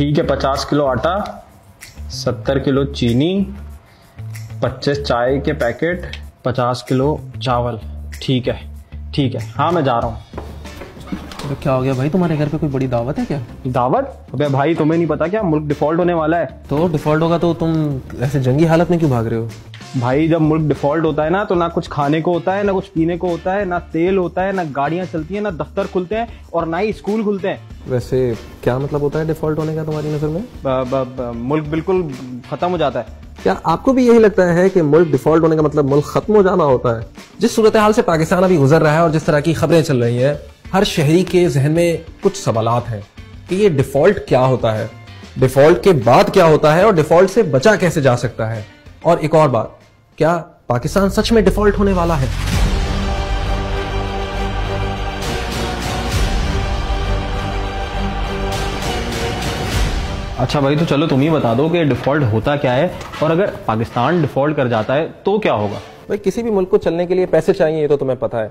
ٹھیک ہے 50 کلو آٹا, 70 کلو چینی, 25 چائے کے پیکٹ, 50 کلو چاول. ٹھیک ہے ٹھیک ہے, ہاں میں جا رہا ہوں. کیا ہو گیا بھائی, تمہارے گھر پہ کوئی بڑی دعوت ہے کیا؟ دعوت؟ ابے بھائی تمہیں نہیں پتا کیا ملک ڈیفالٹ ہونے والا ہے؟ تو ڈیفالٹ ہوگا تو تم ایسے جنگی حالت میں کیوں بھاگ رہے ہو؟ بھائی جب ملک ڈیفالٹ ہوتا ہے نا تو نہ کچھ کھانے کو ہوتا ہے, نہ کچھ پینے کو ہوتا ہے, نہ تیل ہوتا ہے, نہ گاڑیاں چلتی ہیں, نہ دفتر کھلتے ہیں, اور نہ ہی اسکول کھلتے ہیں. ویسے کیا مطلب ہوتا ہے ڈیفالٹ ہونے کا تمہاری نظر میں؟ ملک بالکل ختم ہو جاتا ہے. کیا آپ کو بھی یہی لگتا ہے کہ ملک ڈیفالٹ ہونے کا مطلب ملک ختم ہو جانا ہوتا ہے؟ جس صورتحال سے پاکستان ابھی گزر رہا ہے اور جس طرح کی خبریں چل رہی ہیں, ہر شہری کے ذہن میں کچھ سوالات ہیں کہ یہ ڈیفالٹ کیا ہوتا ہے, ڈیفالٹ کے بعد کیا ہوتا ہے, اور ڈیفالٹ سے بچا کیسے جا سکتا ہے. اور ایک اور بات, کیا پاکستان سچ میں ڈیفالٹ ہونے والا ہے؟ اچھا بھائی تو چلو تم ہی بتا دو کہ ڈیفالٹ ہوتا کیا ہے, اور اگر پاکستان ڈیفالٹ کر جاتا ہے تو کیا ہوگا؟ بھائی کسی بھی ملک کو چلنے کے لیے پیسے چاہیے, یہ تو تمہیں پتا ہے.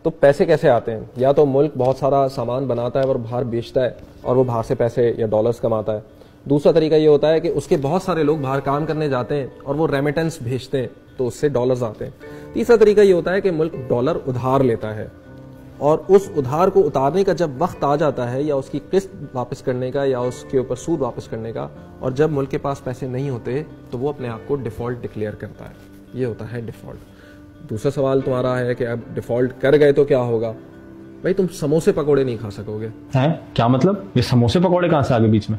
تو پیسے کیسے آتے ہیں؟ یا تو ملک بہت سارا سامان بناتا ہے اور باہر بیچتا ہے اور وہ باہر سے پیسے یا ڈالرز کماتا ہے. دوسرا طریقہ یہ ہوتا ہے کہ اس کے بہت سارے لوگ باہر کام کرنے جاتے ہیں اور وہ ریمیٹنس بھیجتے ہیں تو اس سے ڈالرز آتے ہیں. تیسرا طریقہ یہ ہوتا ہے کہ ملک ڈالر ادھار لیتا ہے اور اس ادھار کو اتارنے کا جب وقت آ جاتا ہے, یا اس کی قسط واپس کرنے کا, یا اس کے اوپر سود واپس کرنے کا, اور جب ملک کے پاس پیسے نہیں ہوتے تو وہ اپنے آپ کو ڈیفالٹ ڈکلیئر کرتا ہے. یہ ہوتا ہے ڈیفالٹ. دوسرا سوال تمہارا ہے کہ اب ڈیفالٹ کر گئے تو کیا ہوگا؟ بھائی تم سموسے پکوڑے نہیں کھا سکو گے. کیا مطلب؟ یہ سموسے پکوڑے کہاں سے آگے بیچ میں؟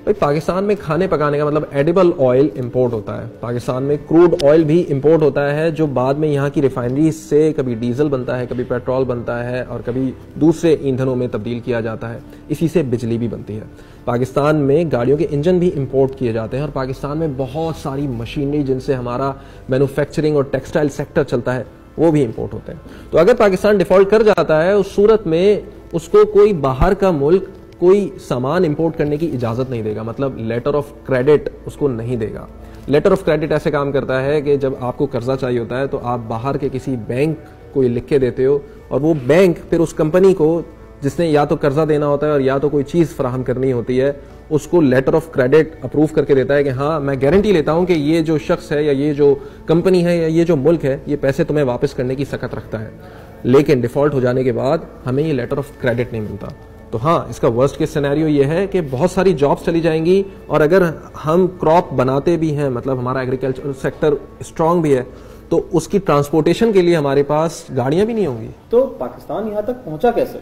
بھائی پاکستان میں کھانے پکانے کا مطلب ایڈیبل آئل امپورٹ ہوتا ہے. پاکستان میں کروڈ آئل بھی امپورٹ ہوتا ہے جو بعد میں یہاں کی ریفائنریز سے کبھی ڈیزل بنتا ہے, کبھی پیٹرول بنتا ہے, اور کبھی دوسرے ایندھنوں میں تبدیل کیا جاتا ہے. اسی سے بجلی بھی بنتی ہے. پاکستان میں گاڑیوں کے انجن بھی امپورٹ کیے جاتے ہیں, اور پاکستان میں بہت ساری مشینری جن سے ہمارا مینوفیکچرنگ اور ٹیکسٹائل سیکٹر چلتا ہے وہ بھی امپورٹ ہوتے ہیں. تو اگر پاکستان ڈیفالٹ کر جاتا ہے اس صورت میں اس کو کوئی باہر کا ملک کوئی سامان امپورٹ کرنے کی اجازت نہیں دے گا, مطلب لیٹر آف کریڈٹ اس کو نہیں دے گا. لیٹر آف کریڈٹ ایسے کام کرتا ہے کہ جب آپ کو قرضہ چاہیے ہوتا ہے تو آپ باہر کے کسی بینک کو یہ لکھ کے دیتے ہو, اور وہ بینک پھر اس کمپنی کو جس نے یا تو قرضہ دینا ہوتا ہے اور یا تو کوئی چیز فراہم کرنی ہوتی ہے, اس کو لیٹر آف کریڈٹ اپروو کر کے دیتا ہے کہ ہاں میں گارنٹی لیتا ہوں کہ یہ جو شخص ہے یا یہ جو کمپنی ہے یا یہ جو ملک ہے یہ پیسے تمہیں واپس کرنے کی سخت رکھتا ہے. لیکن ڈیفالٹ ہو جانے کے بعد ہمیں یہ لیٹر آف کریڈٹ نہیں ملتا. تو ہاں, اس کا ورسٹ کیس سینیریو یہ ہے کہ بہت ساری جابس چلی جائیں گی, اور اگر ہم کراپ بناتے بھی ہیں, مطلب ہمارا ایگریکلچر سیکٹر اسٹرانگ بھی ہے, تو اس کی ٹرانسپورٹیشن کے لیے ہمارے پاس گاڑیاں بھی نہیں ہوں گی. تو پاکستان یہاں تک پہنچا کیسے؟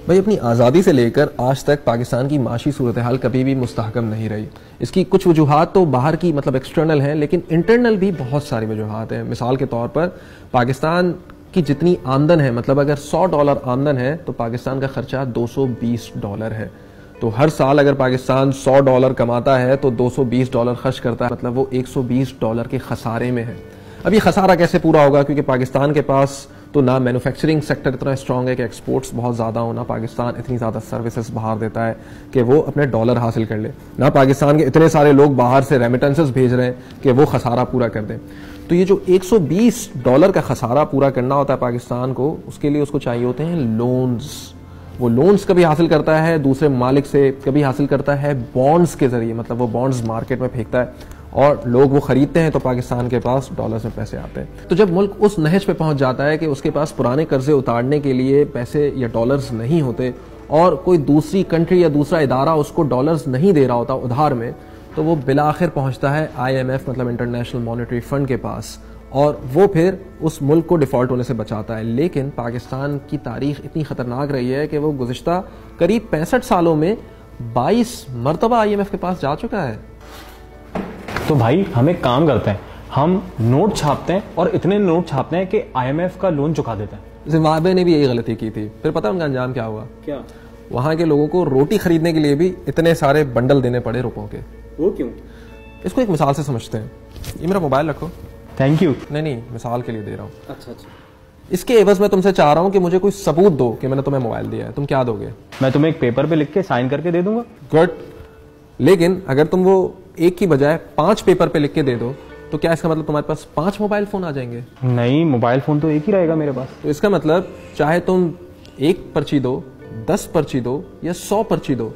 بھائی اپنی آزادی سے لے کر آج تک پاکستان کی معاشی صورتحال کبھی بھی مستحکم نہیں رہی. اس کی کچھ وجوہات تو باہر کی مطلب ایکسٹرنل ہیں, لیکن انٹرنل بھی بہت ساری وجوہات ہیں. مثال کے طور پر پاکستان کی جتنی آمدن ہے, مطلب اگر $100 آمدن ہے تو پاکستان کا خرچہ $220 ہے. تو ہر سال اگر پاکستان $100 کماتا ہے تو $220 خرچ کرتا ہے, مطلب وہ $120 کے خسارے میں ہے. اب یہ خسارہ کیسے پورا ہوگا؟ کیونکہ پاکستان کے پاس تو نہ مینوفیکچرنگ سیکٹر اتنا اسٹرانگ ہے کہ ایکسپورٹس بہت زیادہ ہوں, نہ پاکستان اتنی زیادہ سروسز باہر دیتا ہے کہ وہ اپنے ڈالر حاصل کر لے, نہ پاکستان کے اتنے سارے لوگ باہر سے ریمیٹنسز بھیج رہے ہیں کہ وہ خسارہ پورا کر دیں. تو یہ جو $120 کا خسارہ پورا کرنا ہوتا ہے پاکستان کو, اس کے لیے اس کو چاہیے ہوتے ہیں لونز. وہ لونز کبھی حاصل کرتا ہے دوسرے ممالک سے, کبھی حاصل کرتا ہے بانڈز کے ذریعے, مطلب وہ بانڈز مارکیٹ میں پھینکتا ہے اور لوگ وہ خریدتے ہیں تو پاکستان کے پاس ڈالرز میں پیسے آتے ہیں. تو جب ملک اس نہج پہ پہنچ جاتا ہے کہ اس کے پاس پرانے قرضے اتارنے کے لیے پیسے یا ڈالرز نہیں ہوتے, اور کوئی دوسری کنٹری یا دوسرا ادارہ اس کو ڈالرز نہیں دے رہا ہوتا ادھار میں, تو وہ بالآخر پہنچتا ہے IMF مطلب انٹرنیشنل مانیٹری فنڈ کے پاس, اور وہ پھر اس ملک کو ڈیفالٹ ہونے سے بچاتا ہے. لیکن پاکستان کی تاریخ اتنی خطرناک رہی ہے کہ وہ گزشتہ قریب 65 سالوں میں 22 مرتبہ IMF کے پاس جا چکا ہے. تو بھائی ہم ایک کام کرتے ہیں, ہم نوٹ چھاپتے ہیں اور اتنے نوٹ چھاپتے ہیں کہ IMF کا لون چکا دیتے ہیں. زمبابوے نے بھی یہی غلطی کی تھی, پھر پتہ ان کا انجام کیا ہوا؟ کیا؟ وہاں کے لوگوں کو روٹی خریدنے کے لیے بھی اتنے سارے بنڈل دینے پڑے روپوں کے. وہ کیوں؟ اس کو ایک مثال سے سمجھتے ہیں. یہ میرا موبائل رکھو. Thank you. نہیں مثال کے لیے دے رہا ہوں. اچھا اچھا. اس کے عوض میں تم سے چاہ رہا ہوں کہ مجھے کوئی ثبوت دو کہ میں نے تمہیں موبائل دیا ہے. تم کیا دو گے؟ میں تمہیں ایک پیپر پہ لکھ کے سائن کر کے دے دوں گا. گڈ. لیکن اگر تم وہ ایک کی بجائے 5 پیپر پہ لکھ کے دے دو تو کیا اس کا مطلب تمہارے پاس 5 موبائل فون آ جائیں گے؟ نہیں, موبائل فون تو ایک ہی رہے گا میرے پاس. تو اس کا مطلب چاہے تم 1 پرچی دو, 10 پرچی دو یا 100 پرچی دو,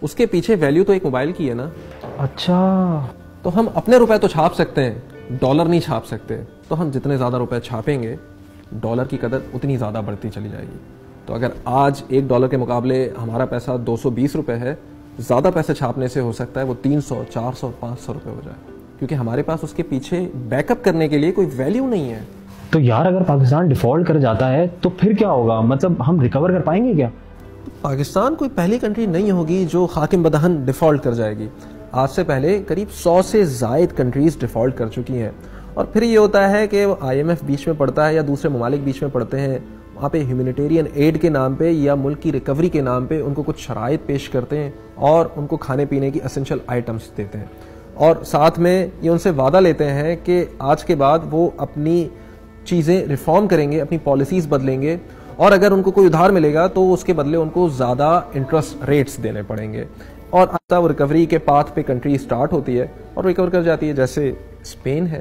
اس کے پیچھے ویلیو تو ایک موبائل کی ہے نا. اچھا تو ہم اپنے روپے تو چھاپ سکتے ہیں, ڈالر نہیں چھاپ سکتے. تو ہم جتنے زیادہ روپے چھاپیں گے ڈالر کی قدر اتنی زیادہ بڑھتی چلی جائے گی. تو اگر آج $1 کے مقابلے ہمارا پیسہ 220 روپے ہے, زیادہ پیسے چھاپنے سے ہو سکتا ہے وہ 300, 400, 500 روپے ہو جائے, کیونکہ ہمارے پاس اس کے پیچھے بیک اپ کرنے کے لیے کوئی ویلیو نہیں ہے. تو یار اگر پاکستان ڈیفالٹ کر جاتا ہے تو پھر کیا ہوگا؟ مطلب ہم ریکور کر پائیں گے کیا؟ پاکستان کوئی پہلی کنٹری نہیں ہوگی جو حاکم بدہن ڈیفالٹ کر جائے گی. آج سے پہلے قریب 100 سے زائد کنٹریز ڈیفالٹ کر چکی ہیں. اور پھر یہ ہوتا ہے کہ IMF بیچ میں پڑتا ہے یا دوسرے ممالک بیچ میں پڑتے ہیں, وہاں پہ ہیومینیٹیرین ایڈ کے نام پہ یا ملک کی ریکوری کے نام پہ ان کو کچھ شرائط پیش کرتے ہیں اور ان کو کھانے پینے کی اسینشل آئٹمس دیتے ہیں, اور ساتھ میں یہ ان سے وعدہ لیتے ہیں کہ آج کے بعد وہ اپنی چیزیں ریفارم کریں گے, اپنی پالیسیز بدلیں گے, اور اگر ان کو کوئی ادھار ملے گا تو اس کے بدلے ان کو زیادہ انٹرسٹ ریٹس دینے پڑیں گے. اور آہستہ وہ ریکوری کے پاتھ پہ کنٹری سٹارٹ ہوتی ہے اور ریکور کر جاتی ہے, جیسے اسپین ہے.